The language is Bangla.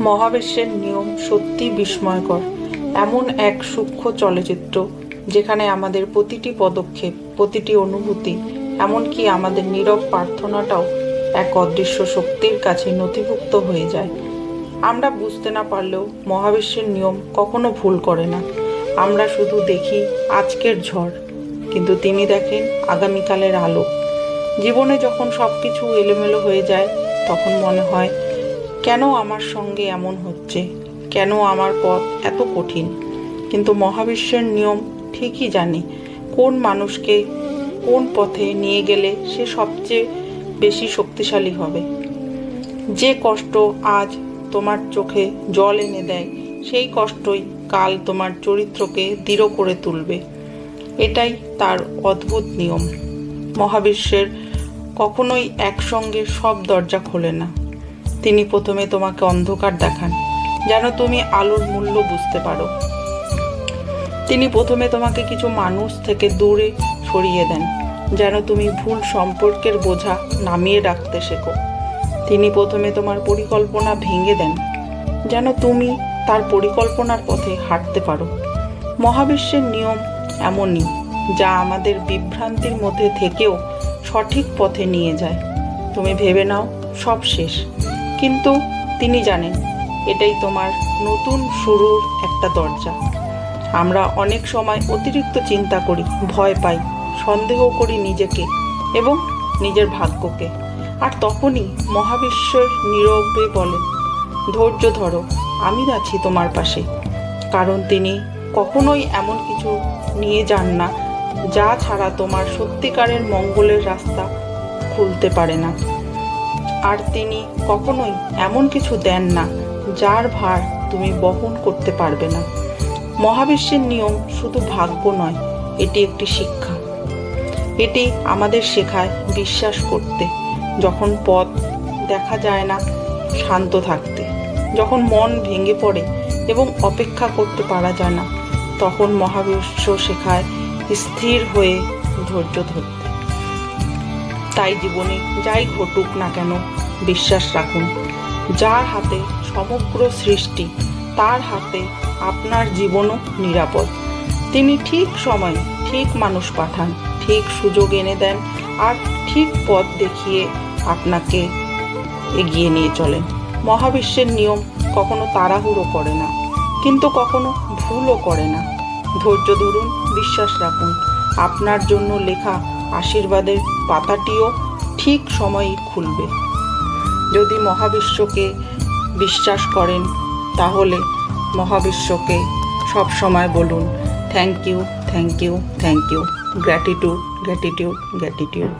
মহাবিশ্বের নিয়ম সত্যি বিস্ময়কর। এমন এক সূক্ষ্ম চলচ্চিত্র যেখানে আমাদের প্রতিটি পদক্ষেপ, প্রতিটি অনুভূতি, এমনকি আমাদের নীরব প্রার্থনাটাও এক অদৃশ্য শক্তির কাছে নথিভুক্ত হয়ে যায়। আমরা বুঝতে না পারলেও মহাবিশ্বের নিয়ম কখনো ভুল করে না। আমরা শুধু দেখি আজকের ঝড়, কিন্তু তিনি দেখেন আগামীকালের আলো। জীবনে যখন সব কিছু এলোমেলো হয়ে যায়, তখন মনে হয় কেন আমার সঙ্গে এমন হচ্ছে, কেন আমার পথ এত কঠিন। কিন্তু মহাবিশ্বের নিয়ম ঠিকই জানে কোন মানুষকে কোন পথে নিয়ে গেলে সে সবচেয়ে বেশি শক্তিশালী হবে। যে কষ্ট আজ তোমার চোখে জল এনে দেয়, সেই কষ্টই কাল তোমার চরিত্রকে দৃঢ় করে তুলবে। এটাই তার অদ্ভুত নিয়ম। মহাবিশ্বের কখনোই একসঙ্গে সব দরজা খোলে না। তিনি প্রথমে তোমাকে অন্ধকার দেখান, যেন তুমি আলোর মূল্য বুঝতে পারো। তিনি প্রথমে তোমাকে কিছু মানুষ থেকে দূরে সরিয়ে দেন, যেন তুমি ভুল সম্পর্কের বোঝা নামিয়ে রাখতে শেখো। তিনি প্রথমে তোমার পরিকল্পনা ভেঙে দেন, যেন তুমি তার পরিকল্পনার পথে হাঁটতে পারো। মহাবিশ্বের নিয়ম এমনই, যা আমাদের বিভ্রান্তির মধ্যে থেকেও সঠিক পথে নিয়ে যায়। তুমি ভেবে নাও সব শেষ, কিন্তু তিনি জানেন এটাই তোমার নতুন শুরুর একটা দরজা। আমরা অনেক সময় অতিরিক্ত চিন্তা করি, ভয় পাই, সন্দেহ করি নিজেকে এবং নিজের ভাগ্যকে। আর তখনই মহাবিশ্বের নীরবে বলেন, ধৈর্য ধরো, আমি আছি তোমার পাশে। কারণ তিনি কখনোই এমন কিছু নিয়ে যান না যা ছাড়া তোমার সত্যিকারের মঙ্গলের রাস্তা খুলতে পারে না। আর তিনি কখনোই এমন কিছু দেন না যার ভার তুমি বহন করতে পারবে না। মহাবিশ্বের নিয়ম শুধু ভাগ্য নয়, এটি একটি শিক্ষা। এটি আমাদের শেখায় বিশ্বাস করতে, যখন পথ দেখা যায় না, শান্ত থাকতে, যখন মন ভেঙে পড়ে এবং অপেক্ষা করতে পারা যায় না, তখন মহাবিশ্ব শেখায় স্থির হয়ে ধৈর্য ধরতে। তাই জীবনে যাই ঘটুক না কেন, বিশ্বাস রাখুন, যার হাতে সমগ্র সৃষ্টি, তার হাতে আপনার জীবনও নিরাপদ। তিনি ঠিক সময়ে ঠিক মানুষ পাঠান, ঠিক সুযোগ এনে দেন, আর ঠিক পথ দেখিয়ে আপনাকে এগিয়ে নিয়ে চলেন। মহাবিশ্বের নিয়ম কখনো তাড়াহুড়ো করে না, কিন্তু কখনো ভুলও করে না। ধৈর্য ধরুন, বিশ্বাস রাখুন, আপনার জন্য লেখা আশীর্বাদের পাতাটিও ঠিক সময়ই খুলবে। যদি মহাবিশ্বকে বিশ্বাস করেন, তাহলে মহাবিশ্বকে সব সময় বলুন, thank you, thank you, thank you, gratitude, gratitude, gratitude.